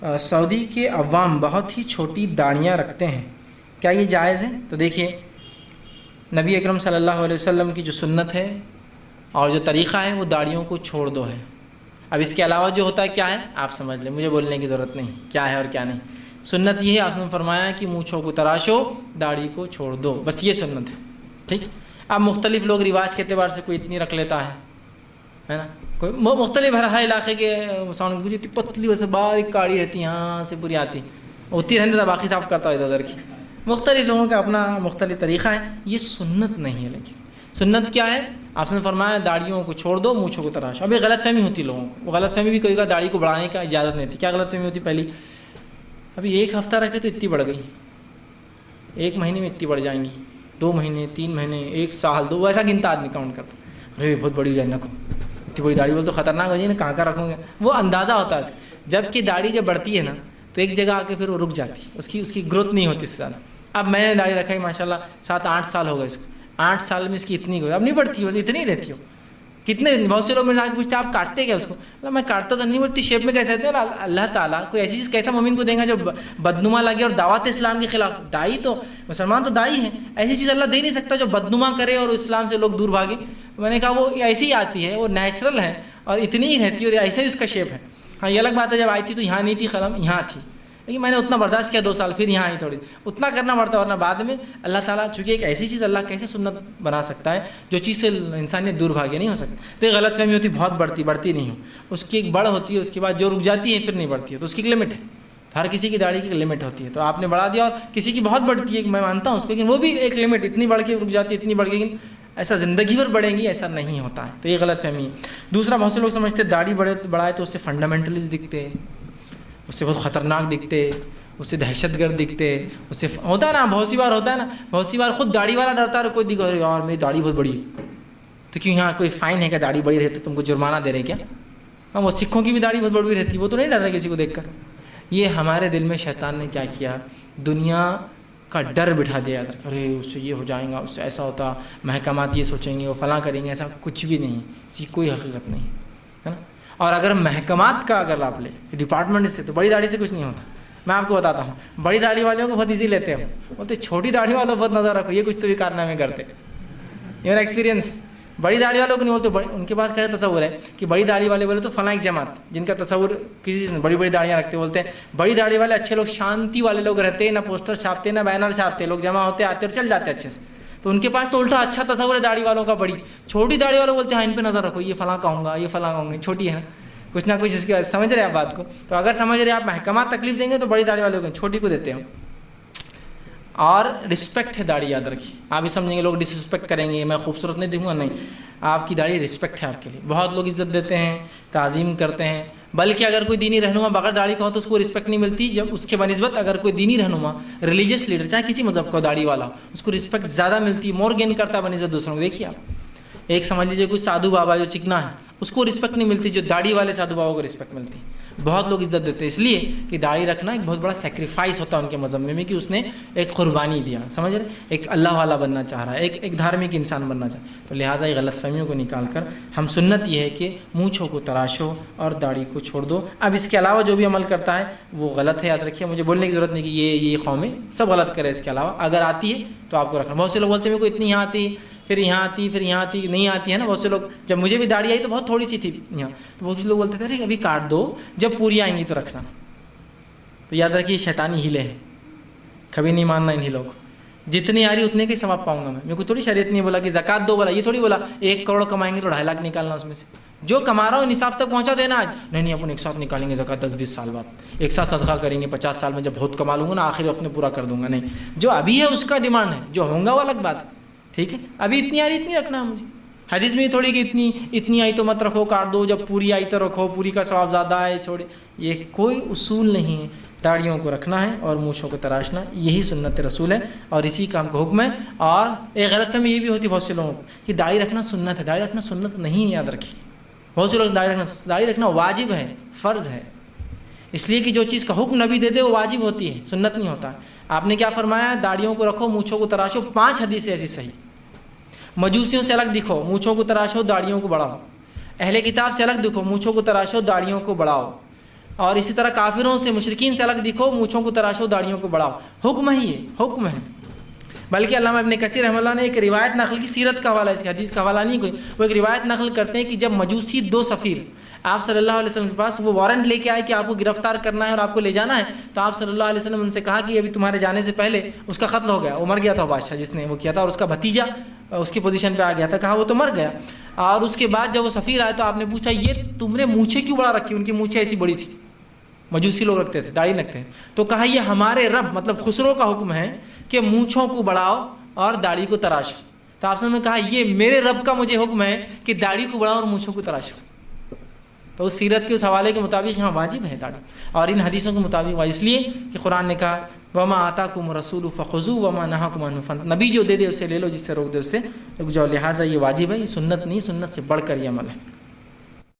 سعودی کے عوام بہت ہی چھوٹی داڑیاں رکھتے ہیں، کیا یہ جائز ہے؟ تو دیکھیے، نبی اکرم صلی اللہ علیہ وسلم کی جو سنت ہے اور جو طریقہ ہے وہ داڑیوں کو چھوڑ دو ہے۔ اب اس کے علاوہ جو ہوتا ہے کیا ہے آپ سمجھ لیں، مجھے بولنے کی ضرورت نہیں کیا ہے اور کیا نہیں۔ سنت یہ ہے، آپ نے فرمایا کہ مونچھوں کو تراشو، داڑھی کو چھوڑ دو، بس یہ سنت ہے، ٹھیک۔ اب مختلف لوگ رواج کے اعتبار سے کوئی اتنی رکھ لیتا ہے نا، کوئی مختلف ہر علاقے کے مسلمان کی اتنی پتلی ویسے باریک کاڑی رہتی ہے، یہاں سے پوری آتی ہوتی رہنے تو باقی صاف کرتا ہے ادھر ادھر کی۔ مختلف لوگوں کا اپنا مختلف طریقہ ہے، یہ سنت نہیں ہے۔ لیکن سنت کیا ہے؟ آپ نے فرمایا داڑھیوں کو چھوڑ دو، مونچھوں کو تراشو۔ اب یہ غلط فہمی ہوتی لوگوں کو، وہ غلط فہمی بھی کوئی کا داڑھی کو بڑھانے کا اجازت نہیں تھی۔ کیا غلط فہمی ہوتی پہلی؟ ابھی ایک ہفتہ رکھے تو اتنی بڑھ گئی، ایک مہینے میں اتنی بڑھ جائیں گی، 2 مہینے 3 مہینے 1 سال 2، ایسا گنتا آدمی کاؤنٹ کرتا، ارے بہت بڑی ہو جائے، نہ کو اتنی بڑی داڑھی بول تو خطرناک ہو جائے نا، کہاں رکھوں گے، وہ اندازہ ہوتا ہے۔ جب کہ داڑھی جب بڑھتی ہے نا تو ایک جگہ آ کے پھر وہ رک جاتی ہے، اس کی گروتھ نہیں ہوتی اس سے زیادہ۔ اب میں نے داڑھی رکھا ہے ماشاءاللہ 7-8 سال ہو گئے اس کو، 8 سال میں اس کی اتنی ہوئی، اب نہیں بڑھتی، بس اتنی ہی رہتی ہو۔ کتنے بہت سے لوگ میرے سے پوچھتے ہیں آپ کاٹتے کیا اس کو؟ اللہ میں کاٹتا تو نہیں، بڑھتی شیپ میں کیسے رہتے ہیں؟ اور اللہ تعالیٰ کوئی ایسی چیز کیسا مومن کو دیں گا جو بدنما لگے اور دعوت اسلام کے خلاف؟ دائی تو مسلمان تو دائی ہیں، ایسی چیز اللہ دے نہیں سکتا جو بدنما کرے اور اسلام سے لوگ دور بھاگے۔ میں نے کہا وہ ایسی ہی آتی ہے، وہ نیچرل ہے اور اتنی ہی رہتی ہے اور ایسے ہی اس کا شیپ ہے۔ ہاں یہ الگ بات ہے جب آئی تھی تو یہاں نہیں تھی قلم، یہاں تھی، لیکن میں نے اتنا برداشت کیا 2 سال، پھر یہاں آئی تھوڑی، اتنا کرنا پڑتا ہے، ورنہ بعد میں اللہ تعالیٰ چونکہ ایک ایسی چیز اللہ کیسے سنت بنا سکتا ہے جو چیز سے انسانیت دور بھاگے، نہیں ہو سکتا۔ تو یہ غلط فہمی ہوتی، بہت بڑھتی نہیں ہوں، اس کی ایک بڑھ ہوتی ہے، اس کے بعد جو رک جاتی ہے پھر نہیں بڑھتی ہے، تو اس کی ایک لمٹ ہے۔ ہر کسی کی داڑھی کی ایک لمٹ ہوتی ہے، تو آپ نے بڑھا دیا اور کسی کی بہت بڑھتی ہے، میں مانتا ہوں اس کو، لیکن وہ بھی ایک لمٹ، اتنی بڑھ کے رک جاتی ہے، اتنی بڑھ کے، لیکن ایسا زندگی بھر بڑھیں گی ایسا نہیں ہوتا ہے، تو یہ غلط فہمی ہے۔ دوسرا، بہت سے لوگ سمجھتے ہیں داڑھی بڑھائے تو اس سے فنڈامنٹلسٹ دکھتے، اس سے بہت خطرناک دکھتے، اس سے دہشت گرد دکھتے، اس سے ہوتا ہے نا، بہت سی بار ہوتا ہے نا، بہت سی بار خود داڑھی والا ڈرتا ہے اور کوئی دیکھو یار میری داڑھی بہت بڑی ہے، تو کیوں یہاں کوئی فائن ہے کہ داڑھی بڑی رہتی تم کو جرمانہ دے رہے کیا؟ ہاں وہ سکھوں کی بھی داڑھی بہت بڑی رہتی ہے، وہ تو نہیں ڈر رہے کسی کو دیکھ کر۔ یہ ہمارے دل میں شیطان نے کیا کیا، دنیا کا ڈر بٹھا دیا، ارے اس سے یہ ہو جائے گا، اس سے ایسا ہوتا، محکمات یہ سوچیں گے، وہ فلاں کریں گے، ایسا کچھ بھی نہیں، اس کی کوئی حقیقت نہیں ہے نا۔ اور اگر محکمات کا اگر آپ لیں ڈپارٹمنٹ سے، تو بڑی داڑھی سے کچھ نہیں ہوتا۔ میں آپ کو بتاتا ہوں، بڑی داڑھی والوں کو بہت ایزی لیتے ہیں، بولتے چھوٹی داڑھی والوں بہت نظر رکھو، یہ کچھ تو بھی کارنامے کرتے، یہ میرا ایکسپیرینس۔ بڑی داڑھی والوں کو نہیں بولتے، ان کے پاس کیسا تصور ہے کہ بڑی داڑھی والے بولے تو فلاں ایک جماعت، جن کا تصور کسی چیز بڑی بڑی داڑیاں رکھتے، بولتے ہیں بڑی داڑھی والے اچھے لوگ، شانتی والے لوگ رہتے ہیں، نہ پوسٹر چھاپتے نہ بینر چھاپتے، لوگ جمع ہوتے آتے اور چل جاتے اچھے سے، تو ان کے پاس تو الٹا اچھا تصور ہے داڑھی والوں کا۔ بڑی چھوٹی داڑھی والوں بولتے ہیں ہاں ان پہ نظر رکھو، یہ فلاں کہوں گا، یہ فلاں کہوں گے، چھوٹی ہے نا، کچھ نہ کچھ اس کی سمجھ رہے ہیں آپ بات کو؟ تو اگر سمجھ رہے ہیں آپ محکمات تکلیف دیں گے تو بڑی داڑھی والوں کو، چھوٹی کو دیتے ہیں۔ اور رسپیکٹ ہے داڑھی، یاد رکھیے، آپ بھی سمجھیں گے لوگ ڈس رسپیکٹ کریں گے، میں خوبصورت نہیں دکھوں گا، نہیں، آپ کی داڑھی رسپیکٹ ہے آپ کے لیے، بہت لوگ عزت دیتے ہیں، تعظیم کرتے ہیں، بلکہ اگر کوئی دینی رہنما بغیر داڑھی کا ہو تو اس کو رسپیکٹ نہیں ملتی، جب اس کے بنسبت اگر کوئی دینی رہنما ریلیجیس لیڈر چاہے کسی مذہب کا داڑھی والا اس کو رسپیکٹ زیادہ ملتی، مور گین کرتا ہے بنسبت دوسروں کو۔ دیکھیے آپ ایک سمجھ لیجیے کوئی سادھو بابا جو چکنا ہے اس کو رسپیکٹ نہیں ملتی، جو داڑھی والے سادھو بابا کو رسپیکٹ ملتی، بہت لوگ عزت دیتے ہیں، اس لیے کہ داڑھی رکھنا ایک بہت بڑا سیکریفائس ہوتا ہے ان کے مذہب میں کہ اس نے ایک قربانی دیا، سمجھ رہے، ایک اللہ والا بننا چاہ رہا ہے، ایک دھارمک انسان بننا چاہ رہا ہے، تو لہٰذا یہ غلط فہمیوں کو نکال کر ہم سنت یہ ہے کہ مونچھوں کو تراشو اور داڑھی کو چھوڑ دو۔ اب اس کے علاوہ جو بھی عمل کرتا ہے وہ غلط ہے، یاد رکھیے، مجھے بولنے کی ضرورت نہیں کہ یہ قومیں سب غلط کرے، اس کے علاوہ اگر آتی ہے تو آپ کو رکھنا۔ بہت سے لوگ بولتے ہیں میرے کو اتنی یہاں آتی، پھر یہاں آتی، پھر یہاں آتی، نہیں آتی ہے نا، بہت سے لوگ، جب مجھے بھی داڑھی آئی تو بہت تھوڑی سی تھی یہاں، تو بہت سے لوگ بولتے تھے ابھی کاٹ دو، جب پوری آئیں گی تو رکھنا۔ تو یاد رکھیے شیطانی ہیلے ہیں، کبھی نہیں ماننا ان ہیلوں کو، جتنی آ رہی اتنے کے ثواب پاؤں گا میں، میرے کو تھوڑی شریعت نہیں بولا کہ زکوٰۃ دو، بولا یہ تھوڑی بولا 1 کروڑ کمائیں گے تو 2.5 لاکھ نکالنا اس میں سے، جو کما رہا ہوں نصاب تک پہنچا دینا آج، نہیں اپن ایک ساتھ نکالیں گے زکوٰۃ 10-20 سال بعد، ایک ساتھ صدقہ کریں گے 50 سال میں، جب بہت کما لوں گا نا آخری وقت میں پورا کر دوں گا، نہیں، جو ابھی ہے اس کا ڈیمانڈ ہے، جو ہوگا وہ الگ بات ہے، ٹھیک ہے، ابھی اتنی آ رہی اتنی رکھنا ہے مجھے۔ حدیث میں یہ تھوڑی کہ اتنی آئی تو مت رکھو، کاٹ دو، جب پوری آئی تو رکھو، پوری کا ثواب زیادہ ہے چھوڑے، یہ کوئی اصول نہیں ہے۔ داڑھیوں کو رکھنا ہے اور مونچھوں کو تراشنا، یہی سنت رسول ہے اور اسی کا ہم کو حکم ہے۔ اور ایک غلط فہمی یہ بھی ہوتی ہے بہت سے لوگوں کو کہ داڑھی رکھنا سنت ہے، داڑھی رکھنا سنت نہیں ہے، یاد رکھیے، بہت سے لوگ داڑھی رکھنا واجب ہے، فرض ہے، اس لیے کہ جو چیز کا حکم نبی دے دے وہ واجب ہوتی ہے، سنت نہیں ہوتا۔ آپ نے کیا فرمایا؟ داڑھیوں کو رکھو، مونچھوں کو تراشو، 5 حدیثیں ایسی صحیح۔ مجوسیوں سے الگ دکھو، مونچھوں کو تراشو، داڑھیوں کو بڑھاؤ۔ اہل کتاب سے الگ دکھو، مونچھوں کو تراشو، داڑھیوں کو بڑھاؤ۔ اور اسی طرح کافروں سے مشرکین سے الگ دکھو، مونچھوں کو تراشو، داڑھیوں کو بڑھاؤ. حکم ہے، یہ حکم ہے. بلکہ علامہ ابن کثیر رحمہ اللہ نے ایک روایت نقل کی، سیرت کا حوالہ ہے، اس کی حدیث کا حوالہ نہیں کوئی، وہ ایک روایت نقل کرتے ہیں کہ جب مجوسی 2 سفیر آپ صلی اللہ علیہ وسلم کے پاس وہ وارنٹ لے کے آئے کہ آپ کو گرفتار کرنا ہے اور آپ کو لے جانا ہے، تو آپ صلی اللہ علیہ وسلم ان سے کہا کہ ابھی تمہارے جانے سے پہلے اس کا قتل ہو گیا، وہ مر گیا تھا بادشاہ جس نے وہ کیا تھا، اور اس کا بھتیجا اس کی پوزیشن پہ آ گیا تھا، کہا وہ تو مر گیا. اور اس کے بعد جب وہ سفیر آئے تو آپ نے پوچھا یہ تم نے مونچھیں کیوں بڑا رکھی؟ ان کی مونچھیں ایسی بڑی تھی، مجوسی لوگ رکھتے تھے، داڑھی رکھتے ہیں. تو کہا یہ ہمارے رب مطلب خسرو کا حکم ہے کہ مونچھوں کو بڑھاؤ اور داڑھی کو تراشو. تو آپ نے کہا یہ میرے رب کا مجھے حکم ہے کہ داڑھی کو بڑھاؤ اور مونچھوں کو تراشو. تو اس سیرت کے اس حوالے کے مطابق یہاں واجب ہے داڑھی، اور ان حدیثوں کے مطابق اس لیے کہ قرآن نے کہا وما آتاکم الرسول فخذوہ وما نہاکم عنہ فانتہوا، نبی جو دے دے اسے لے لو، جس سے روک دے اس سے رک جاؤ. لہٰذا یہ واجب ہے، یہ سنت نہیں، سنت سے بڑھ کر یہ عمل ہے.